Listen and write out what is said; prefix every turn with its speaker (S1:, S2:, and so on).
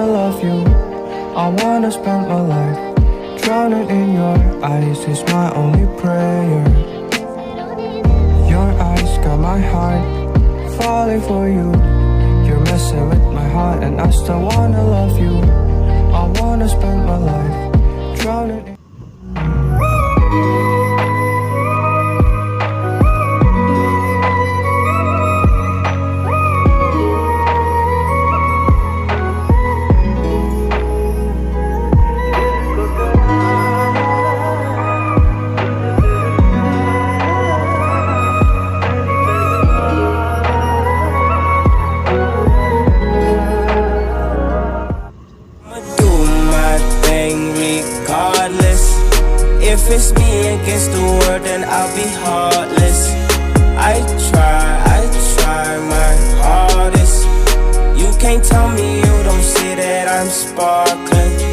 S1: love you. I wanna spend my life drowning in your eyes is my only prayer. Your eyes got my heart falling for you. You're messing with my heart and I still wanna love you. I wanna spend my life drowning in
S2: regardless. If it's me against the world, then I'll be heartless. I try my hardest. You can't tell me you don't see that I'm sparkling.